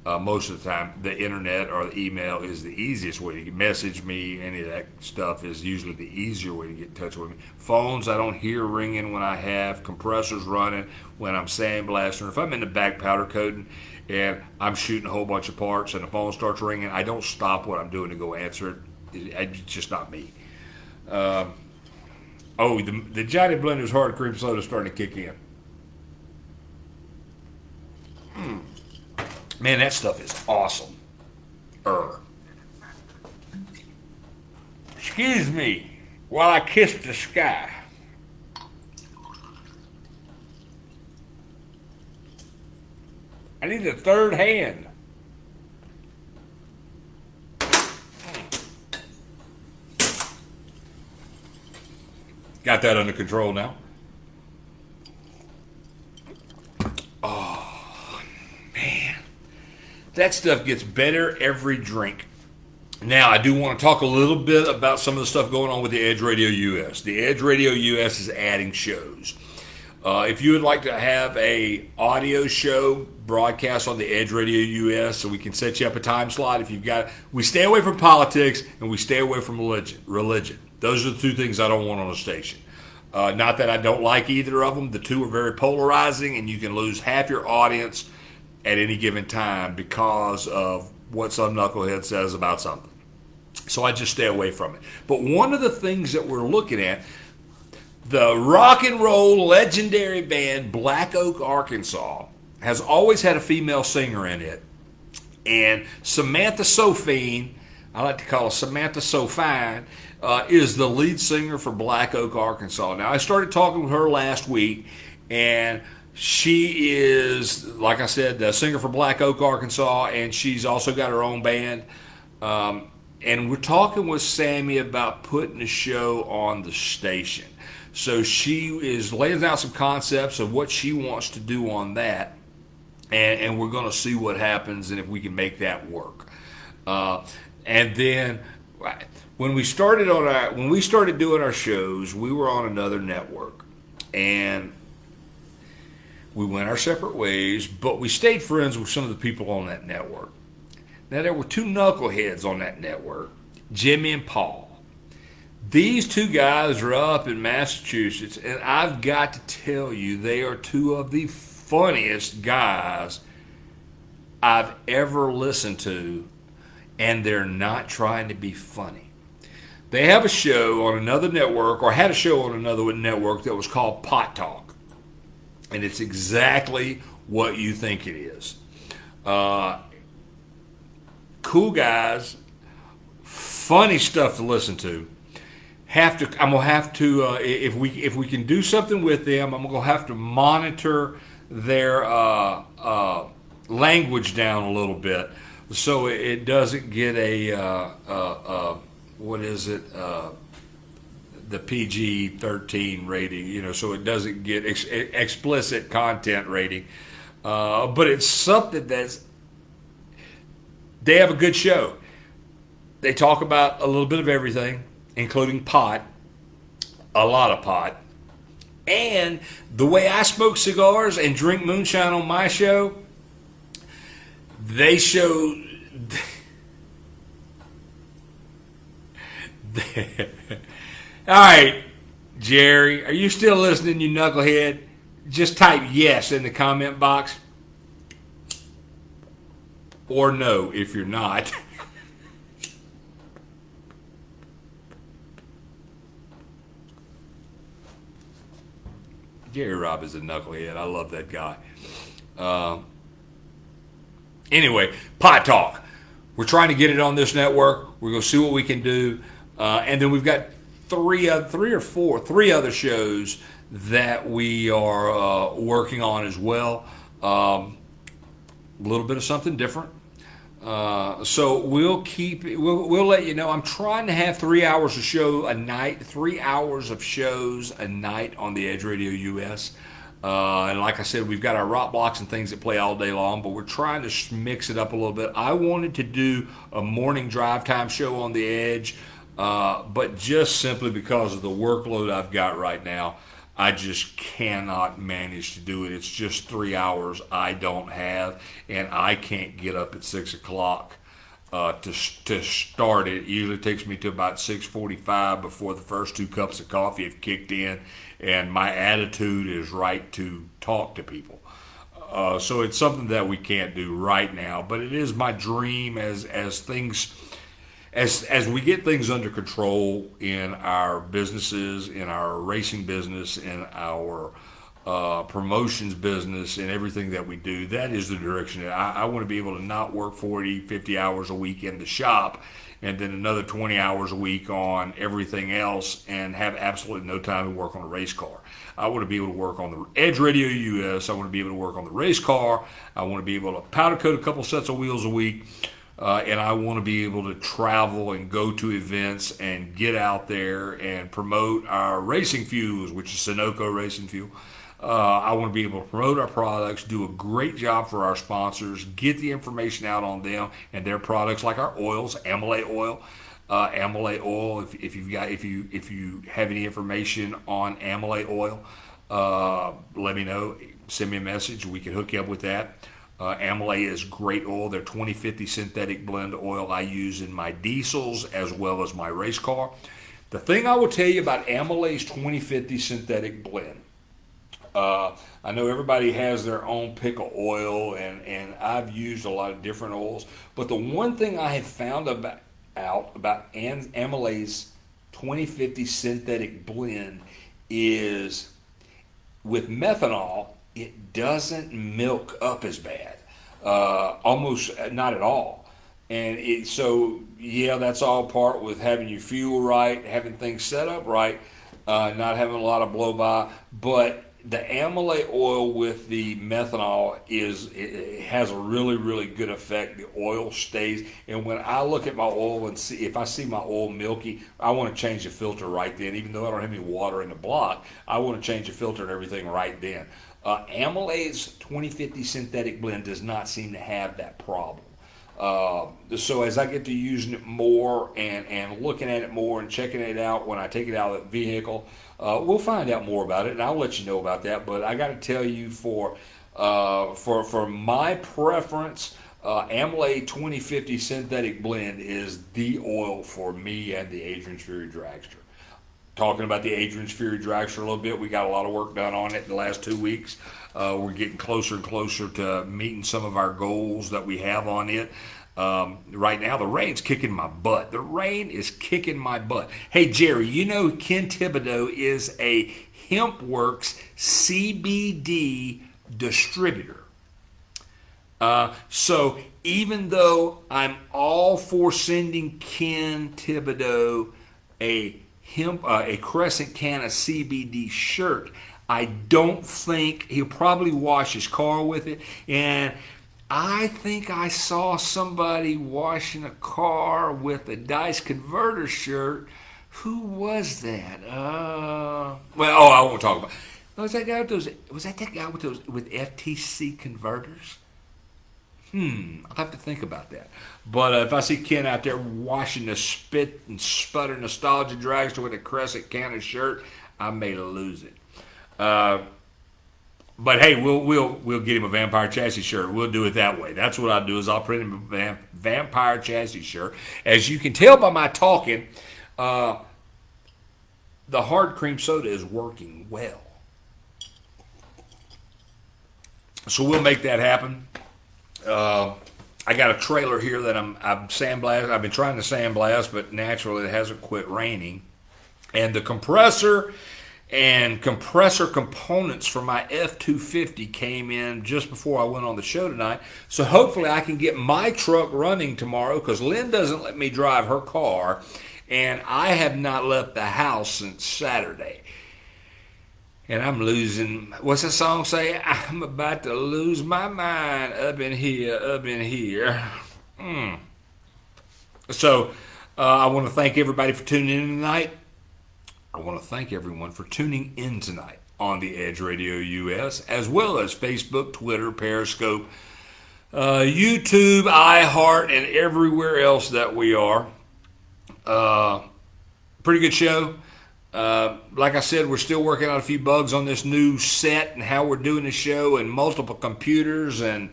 Most of the time, the internet or the email is the easiest way to message me. Any of that stuff is usually the easier way to get in touch with me. Phones, I don't hear ringing when I have compressors running, when I'm sandblasting. If I'm in the back powder coating and I'm shooting a whole bunch of parts and the phone starts ringing, I don't stop what I'm doing to go answer it. It's just not me. The Johnny Blender's hard cream soda is starting to kick in. Man, that stuff is awesome. Excuse me while I kiss the sky. I need a third hand. Got that under control now. Oh, man. That stuff gets better every drink. Now, I do want to talk a little bit about some of the stuff going on with the Edge Radio US. The Edge Radio US is adding shows. If you would like to have a audio show broadcast on the Edge Radio US, so we can set you up a time slot. If you've got, we stay away from politics and we stay away from religion. Those are the two things I don't want on a station. Not that I don't like either of them. The two are very polarizing, and you can lose half your audience at any given time because of what some knucklehead says about something. So I just stay away from it. But one of the things that we're looking at, the rock and roll legendary band Black Oak, Arkansas, has always had a female singer in it. And Samantha Sofine, I like to call her Samantha Sofine, is the lead singer for Black Oak, Arkansas. Now, I started talking with her last week, and she is, like I said, the singer for Black Oak, Arkansas, and she's also got her own band. And we're talking with Sammy about putting a show on the station. So she is laying out some concepts of what she wants to do on that, and we're going to see what happens and if we can make that work. And then when we started doing our shows, we were on another network, and we went our separate ways, but we stayed friends with some of the people on that network. Now, there were two knuckleheads on that network, Jimmy and Paul. These two guys are up in Massachusetts, and I've got to tell you, they are two of the funniest guys I've ever listened to, and they're not trying to be funny. They have a show on another network, or had a show on another network that was called Pot Talk, and it's exactly what you think it is. Cool guys, funny stuff to listen to. I'm gonna have to if we can do something with them, I'm gonna have to monitor their language down a little bit so it doesn't get the PG-13 rating, so it doesn't get explicit content rating. But it's something they have a good show. They talk about a little bit of everything, including pot, a lot of pot. And the way I smoke cigars and drink moonshine on my show, they show... All right, Jerry, are you still listening, you knucklehead? Just type yes in the comment box. Or no if you're not. Jerry Robb is a knucklehead. I love that guy. Anyway, Pot Talk. We're trying to get it on this network. We're going to see what we can do. And then we've got three other shows that we are working on as well. A little bit of something different. So we'll let you know. I'm trying to have 3 hours of show a night, 3 hours of shows a night on the Edge Radio US. And like I said, we've got our rock blocks and things that play all day long, but we're trying to mix it up a little bit. I wanted to do a morning drive time show on the Edge, but just simply because of the workload I've got right now, I just cannot manage to do it. It's just 3 hours I don't have, and I can't get up at 6 o'clock to start it. It usually takes me to about 6:45 before the first two cups of coffee have kicked in, and my attitude is right to talk to people. So it's something that we can't do right now, but it is my dream as things as we get things under control in our businesses, in our racing business, in our promotions business, and everything that we do. That is the direction. I want to be able to not work 40, 50 hours a week in the shop and then another 20 hours a week on everything else and have absolutely no time to work on a race car. I want to be able to work on the Edge Radio US. I want to be able to work on the race car. I want to be able to powder coat a couple sets of wheels a week. And I want to be able to travel and go to events and get out there and promote our racing fuels, which is Sunoco Racing Fuel. I want to be able to promote our products, do a great job for our sponsors, get the information out on them and their products, like our oils, Amelay Oil. Amelay Oil. If you have any information on Amelay Oil, let me know. Send me a message. We can hook you up with that. Amelay is great oil. They're 2050 synthetic blend oil I use in my diesels as well as my race car. The thing I will tell you about Amelay's 2050 synthetic blend, I know everybody has their own pick of oil, and I've used a lot of different oils, but the one thing I have found out about Amelay's 2050 synthetic blend is with methanol, it doesn't milk up as bad, almost not at all. And that's all part with having your fuel right, having things set up right, not having a lot of blow by. But the Amelay oil with the methanol it has a really, really good effect. The oil stays, and when I look at my oil and see if I see my oil milky, I want to change the filter right then. Even though I don't have any water in the block, I want to change the filter and everything right then. Amelay's 2050 synthetic blend does not seem to have that problem. So as I get to using it more and looking at it more and checking it out when I take it out of the vehicle, we'll find out more about it, and I'll let you know about that. But I got to tell you, for my preference, Amelay 2050 synthetic blend is the oil for me and the Adrian's Fury Dragster. Talking about the Adrian's Fury Dragster a little bit, we got a lot of work done on it in the last 2 weeks. We're getting closer and closer to meeting some of our goals that we have on it. Right now, the rain's kicking my butt. The rain is kicking my butt. Hey, Jerry, you know Ken Thibodeau is a HempWorks CBD distributor. So even though I'm all for sending Ken Thibodeau a Crescent can of CBD shirt, I don't think he'll probably wash his car with it. And I think I saw somebody washing a car with a Dice Converter shirt. Who was that? I won't talk about it. Was that guy with those? Was that guy with FTC converters? I'll have to think about that. But if I see Ken out there washing the spit and sputter nostalgia dragster with a Crescent can of shirt, I may lose it. But hey, we'll get him a Vampire Chassis shirt. We'll do it that way. That's what I'll do is I'll print him a Vampire Chassis shirt. As you can tell by my talking, the hard cream soda is working well. So we'll make that happen. I got a trailer here that I'm sandblasting. I've been trying to sandblast, but naturally it hasn't quit raining. And the compressor and compressor components for my F-250 came in just before I went on the show tonight. So hopefully I can get my truck running tomorrow, because Lynn doesn't let me drive her car, and I have not left the house since Saturday. And I'm losing, what's the song say? I'm about to lose my mind up in here, up in here. So I want to thank everybody for tuning in tonight. I want to thank everyone for tuning in tonight on the Edge Radio US, as well as Facebook, Twitter, Periscope, YouTube, iHeart, and everywhere else that we are. Pretty good show. Like I said, we're still working out a few bugs on this new set and how we're doing the show, and multiple computers and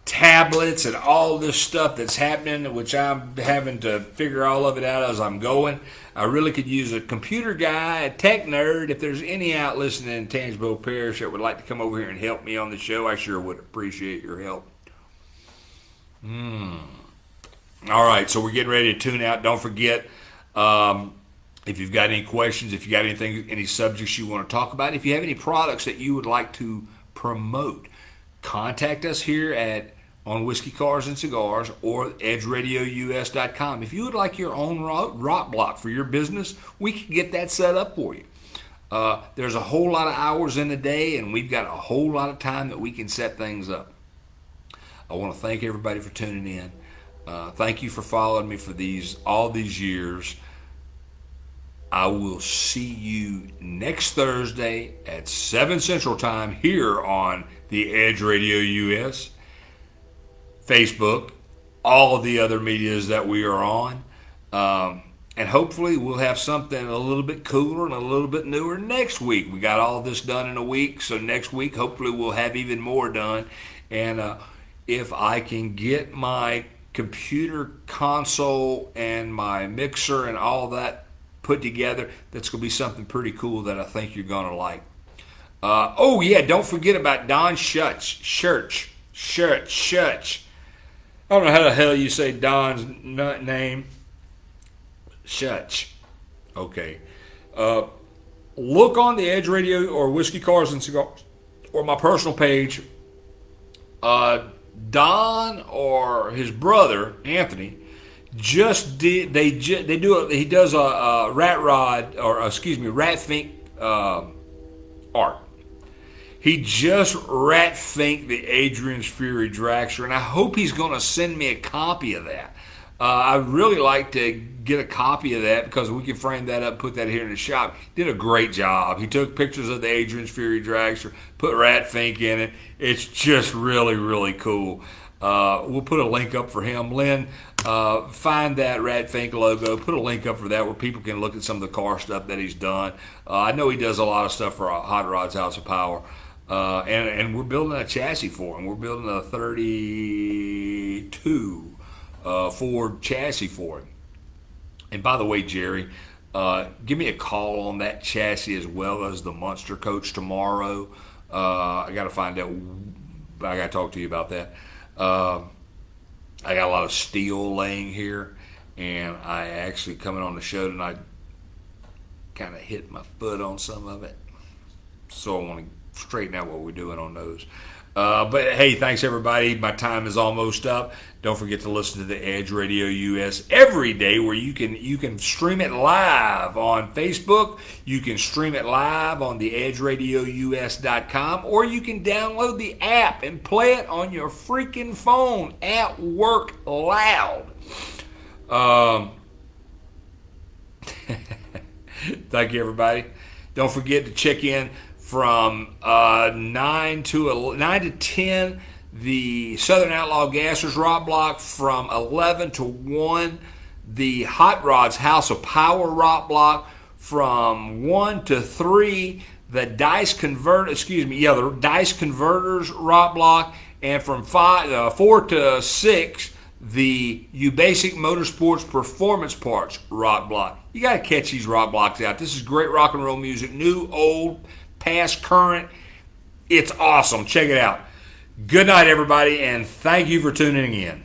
tablets and all this stuff that's happening, which I'm having to figure all of it out as I'm going. I really could use a computer guy, a tech nerd. If there's any out listening in Tangipahoa Parish that would like to come over here and help me on the show, I sure would appreciate your help. All right, so we're getting ready to tune out. Don't forget, if you've got any questions, if you got any subjects you want to talk about, if you have any products that you would like to promote, contact us here on Whiskey Cars and Cigars or edgeradious.com. If you would like your own rock block for your business, we can get that set up for you. There's a whole lot of hours in the day, and we've got a whole lot of time that we can set things up. I want to thank everybody for tuning in. Thank you for following me for all these years. I will see you next Thursday at 7 Central Time here on the Edge Radio US, Facebook, all of the other medias that we are on. And hopefully we'll have something a little bit cooler and a little bit newer next week. We got all this done in a week, so next week hopefully we'll have even more done. And if I can get my computer console and my mixer and all that put together, that's going to be something pretty cool that I think you're going to like. Oh yeah, don't forget about Don Schutz. I don't know how the hell you say Don's name. Schutz. Okay. Look on the Edge Radio or Whiskey Cars and Cigars or my personal page. Don or his brother Anthony he does a rat fink art. He just rat finked the Adrian's Fury Dragster, and I hope he's going to send me a copy of that. I'd really like to get a copy of that because we can frame that up and put that here in the shop. He did a great job. He took pictures of the Adrian's Fury Dragster, put rat fink in it. It's just really, really cool. We'll put a link up for him. Lynn, find that Rat Fink logo, put a link up for that where people can look at some of the car stuff that he's done. I know he does a lot of stuff for Hot Rods House of Power. And we're building a chassis for him. We're building a 32 Ford chassis for him. And by the way, Jerry, give me a call on that chassis as well as the Monster Coach tomorrow. I got to find out. I got to talk to you about that. I got a lot of steel laying here, and I actually coming on the show tonight kind of hit my foot on some of it. So I want to straighten out what we're doing on those. But hey, thanks everybody. My time is almost up. Don't forget to listen to the Edge Radio US every day, where you can stream it live on Facebook. You can stream it live on the edgeradious.com, or you can download the app and play it on your freaking phone at work loud. Thank you everybody. Don't forget to check in from 9 to 10, the Southern Outlaw Gassers Rock Block. From 11 to 1, the Hot Rods House of Power Rock Block. From 1 to 3, the Dice Converters Rock Block. And from 4 to 6, the U-Basic Motorsports Performance Parts Rock Block. You got to catch these rock blocks out. This is great rock and roll music, new, old, past, current. It's awesome. Check it out. Good night, everybody, and thank you for tuning in.